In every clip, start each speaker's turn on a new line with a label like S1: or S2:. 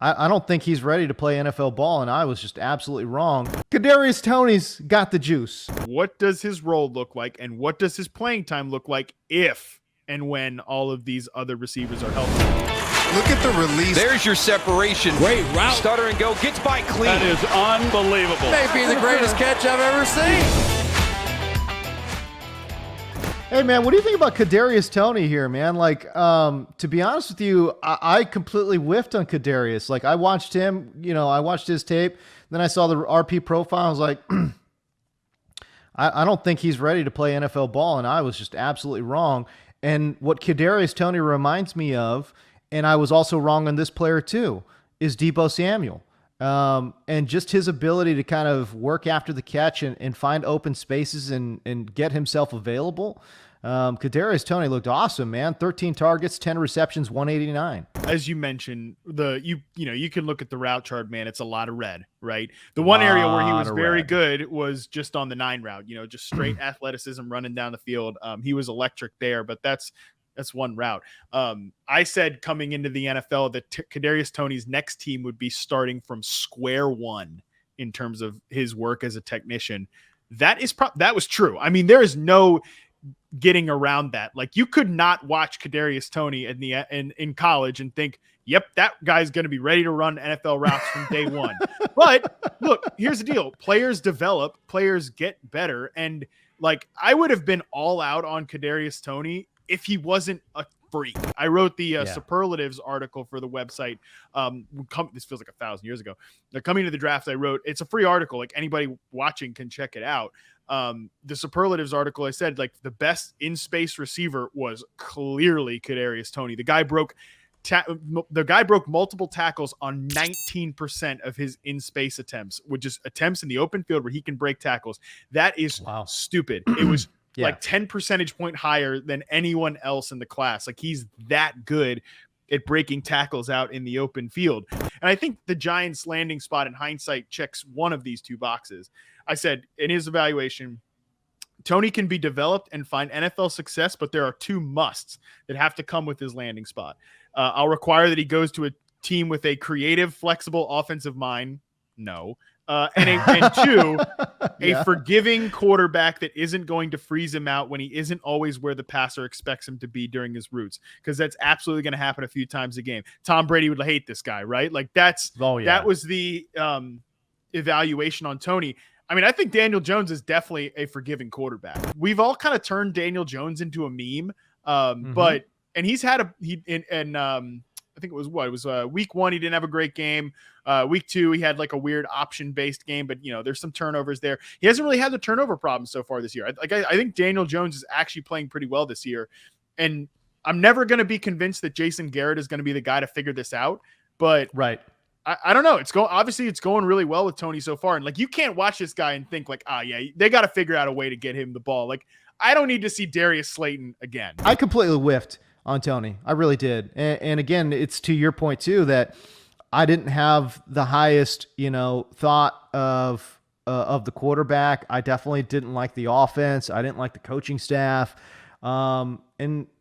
S1: I don't think he's ready to play NFL ball, and I was just absolutely wrong. Kadarius Toney's got the juice.
S2: What does his role look like, and what does his playing time look like if and when all of these other receivers are healthy?
S3: Look at the release.
S4: There's your separation.
S5: Great route.
S4: Stutter and go. Gets by clean.
S5: That is unbelievable.
S3: Maybe the greatest catch I've ever seen.
S1: Hey, man, what do you think about Kadarius Toney here, man? Like, to be honest with you, I completely whiffed on Kadarius. Like, I watched him, I watched his tape. Then I saw the RP profile. I was like, I don't think he's ready to play NFL ball, and I was just absolutely wrong. And what Kadarius Toney reminds me of, and I was also wrong on this player too, is Deebo Samuel. And just his ability to kind of work after the catch and find open spaces and get himself available. Kadarius Toney looked awesome, man. 13 targets, 10 receptions, 189.
S2: As you mentioned, you can look at the route chart, man. It's a lot of red, right? The one area where he was very good was just on the 9 route, just straight athleticism running down the field. He was electric there, but that's one route. I said coming into the NFL that Kadarius Toney's next team would be starting from square one in terms of his work as a technician. That was true. I mean, there is no getting around that. Like, you could not watch Kadarius Toney in college and think, yep, that guy's going to be ready to run NFL routes from day one. But look, here's the deal. Players develop, players get better. And like, I would have been all out on Kadarius Toney if he wasn't a freak. I wrote the superlatives article for the website. This feels like 1,000 years ago. Coming to the draft, I wrote, it's a free article. Like, anybody watching can check it out. The superlatives article, I said, like, the best in-space receiver was clearly Kadarius Toney. The guy broke multiple tackles on 19% of his in-space attempts, which is attempts in the open field where he can break tackles. That is stupid. It was like 10 percentage point higher than anyone else in the class. Like, he's that good at breaking tackles out in the open field. And I think the Giants' landing spot in hindsight checks one of these two boxes. I said in his evaluation, Toney can be developed and find NFL success, but there are 2 musts that have to come with his landing spot. I'll require that he goes to a team with a creative, flexible offensive mind. No. And 2, a forgiving quarterback that isn't going to freeze him out when he isn't always where the passer expects him to be during his routes, because that's absolutely going to happen a few times a game. Tom Brady would hate this guy, right? Like, that was the evaluation on Toney. I mean, I think Daniel Jones is definitely a forgiving quarterback. We've all kind of turned Daniel Jones into a meme, but he's had I think it was week 1, he didn't have a great game. Week 2, he had like a weird option-based game, but there's some turnovers there. He hasn't really had the turnover problem so far this year. I think Daniel Jones is actually playing pretty well this year, and I'm never going to be convinced that Jason Garrett is going to be the guy to figure this out. But I don't know. Obviously it's going really well with Toney so far, and like, you can't watch this guy and think like, they got to figure out a way to get him the ball. Like, I don't need to see Darius Slayton again.
S1: I completely whiffed on Toney. I really did. And again, it's to your point too, that I didn't have the highest, thought of the quarterback. I definitely didn't like the offense. I didn't like the coaching staff. And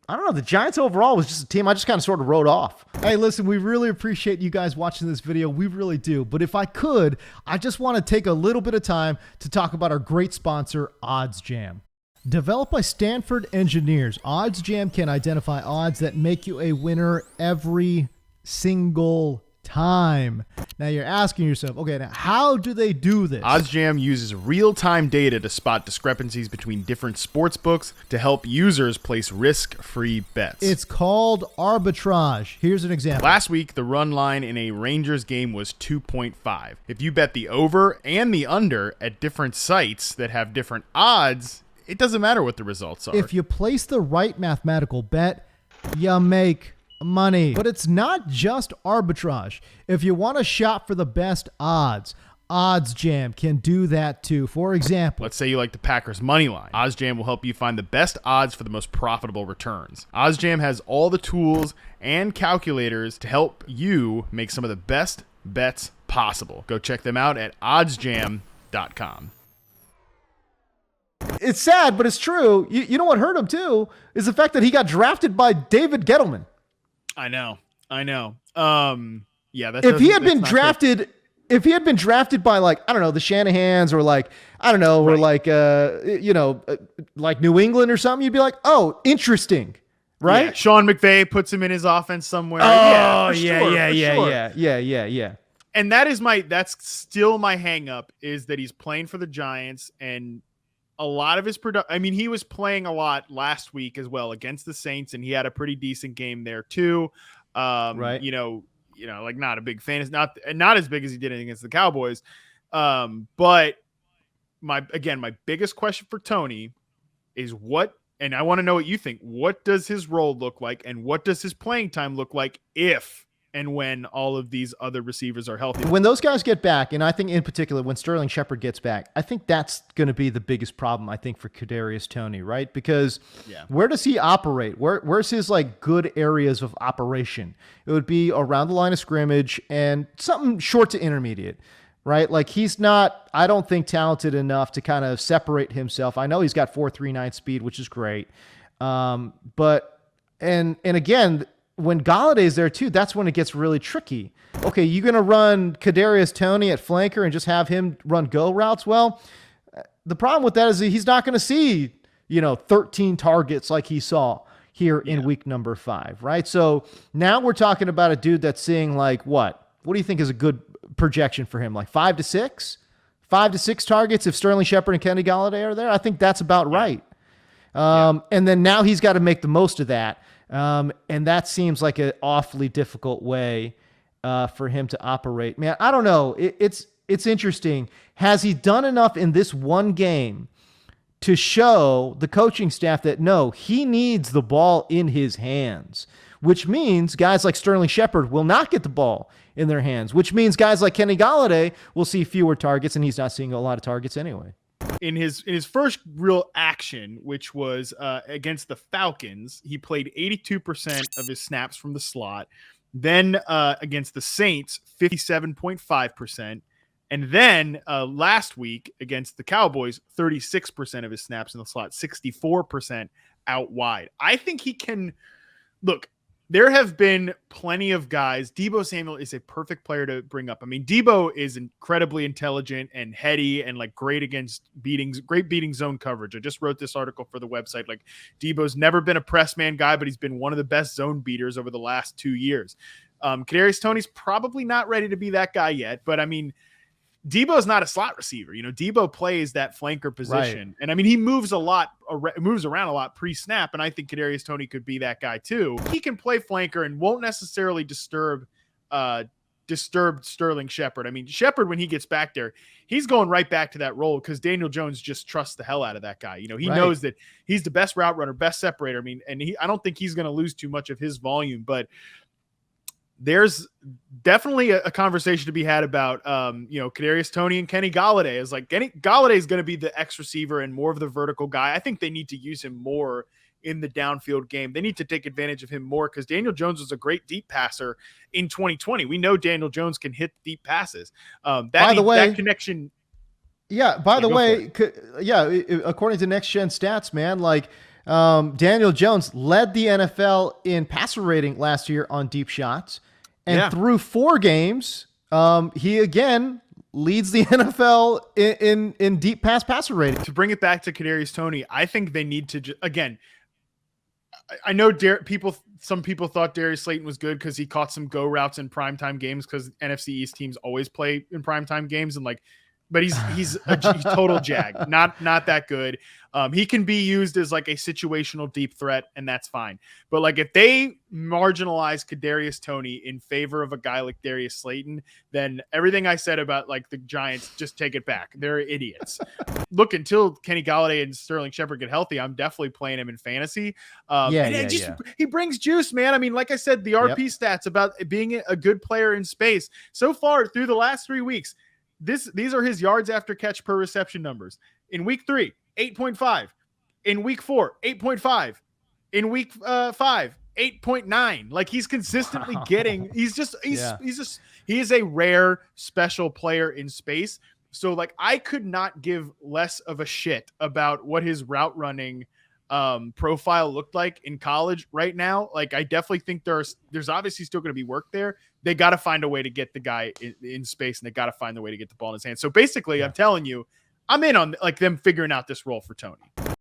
S1: I don't know, the Giants overall was just a team I just kind of sort of wrote off. Hey, listen, we really appreciate you guys watching this video. We really do. But if I could, I just want to take a little bit of time to talk about our great sponsor, OddsJam. Developed by Stanford engineers, OddsJam can identify odds that make you a winner every single time. Now you're asking yourself, okay, now how do they do this?
S2: OddsJam uses real-time data to spot discrepancies between different sports books to help users place risk-free bets.
S1: It's called arbitrage. Here's an example.
S2: Last week, the run line in a Rangers game was 2.5. If you bet the over and the under at different sites that have different odds, it doesn't matter what the results are.
S1: If you place the right mathematical bet, you make money. But it's not just arbitrage. If you want to shop for the best odds, OddsJam can do that too. For example,
S2: let's say you like the Packers money line. OddsJam will help you find the best odds for the most profitable returns. OddsJam has all the tools and calculators to help you make some of the best bets possible. Go check them out at oddsjam.com.
S1: It's sad, but it's true. You know what hurt him too is the fact that he got drafted by David Gettleman.
S2: I know. Yeah,
S1: if he had been drafted, if he had been drafted by like, I don't know, the Shanahans or like, I don't know, or like, like New England or something, you'd be like, oh, interesting. Right.
S2: Yeah, Sean McVay puts him in his offense somewhere.
S1: Oh,
S2: yeah. And that's still my hang up, is that he's playing for the Giants, and a lot of his production. I mean, he was playing a lot last week as well against the Saints, and he had a pretty decent game there too. Right. Like not a big fan. It's not as big as he did against the Cowboys. But my biggest question for Toney is and I want to know what you think. What does his role look like, and what does his playing time look like if and when all of these other receivers are healthy?
S1: When those guys get back, and I think in particular when Sterling Shepard gets back, I think that's going to be the biggest problem, I think, for Kadarius Toney, right? Because where does he operate? Where's his like good areas of operation? It would be around the line of scrimmage and something short to intermediate, right? Like he's not, I don't think, talented enough to kind of separate himself. I know he's got 4.39 speed, which is great. But again, when Golladay's there too, that's when it gets really tricky. Okay, you're going to run Kadarius Toney at flanker and just have him run go routes? Well, the problem with that is that he's not going to see, 13 targets like he saw here in week number 5, right? So now we're talking about a dude that's seeing like what? What do you think is a good projection for him? Like 5 to 6? 5 to 6 targets if Sterling Shepard and Kenny Golladay are there? I think that's about right. And then now he's got to make the most of that. And that seems like an awfully difficult way for him to operate. Man, I don't know. It's interesting. Has he done enough in this one game to show the coaching staff that, no, he needs the ball in his hands, which means guys like Sterling Shepard will not get the ball in their hands, which means guys like Kenny Golladay will see fewer targets, and he's not seeing a lot of targets anyway.
S2: In his first real action, which was against the Falcons, he played 82% of his snaps from the slot. Then against the Saints, 57.5%. And then last week against the Cowboys, 36% of his snaps in the slot, 64% out wide. I think he can – look, there have been plenty of guys. Deebo Samuel is a perfect player to bring up. I mean, Deebo is incredibly intelligent and heady and like great beating zone coverage. I just wrote this article for the website. Like, Deebo's never been a press man guy, but he's been one of the best zone beaters over the last 2 years. Kadarius Toney's probably not ready to be that guy yet, but I mean, Deebo's not a slot receiver. Deebo plays that flanker position. Right. And I mean, he moves around a lot pre-snap. And I think Kadarius Toney could be that guy too. He can play flanker and won't necessarily disturb Sterling Shepard. I mean, Shepard, when he gets back there, he's going right back to that role because Daniel Jones just trusts the hell out of that guy. He knows that he's the best route runner, best separator. I mean, and I don't think he's going to lose too much of his volume, but there's definitely a conversation to be had about, Kadarius Toney and Kenny Golladay. Is like Kenny Golladay is going to be the X receiver and more of the vertical guy. I think they need to use him more in the downfield game. They need to take advantage of him more because Daniel Jones was a great deep passer in 2020. We know Daniel Jones can hit deep passes. That connection.
S1: Yeah. By the way, according to Next Gen Stats, man, like Daniel Jones led the NFL in passer rating last year on deep shots. And through 4 games, he again leads the NFL in deep passer rating.
S2: To bring it back to Kadarius Toney, I think they need to again. I know some people thought Darius Slayton was good because he caught some go routes in primetime games because NFC East teams always play in primetime games but he's a total jag, not that good. He can be used as like a situational deep threat, and that's fine. But like if they marginalize Kadarius Toney in favor of a guy like Darius Slayton, then everything I said about like the Giants, just take it back. They're idiots. Look, until Kenny Golladay and Sterling Shepard get healthy, I'm definitely playing him in fantasy. He brings juice, man. I mean, like I said, the RP stats about being a good player in space so far through the last 3 weeks. These are his yards after catch per reception numbers. In week 3, 8.5. In week 4, 8.5. In week 5, 8.9. Like he's consistently getting. He is a rare special player in space. So like I could not give less of a shit about what his route running profile looked like in college right now. Like, I definitely think there's obviously still going to be work there. They got to find a way to get the guy in space, and they got to find a way to get the ball in his hand. So basically, I'm telling you, I'm in on like them figuring out this role for Toney.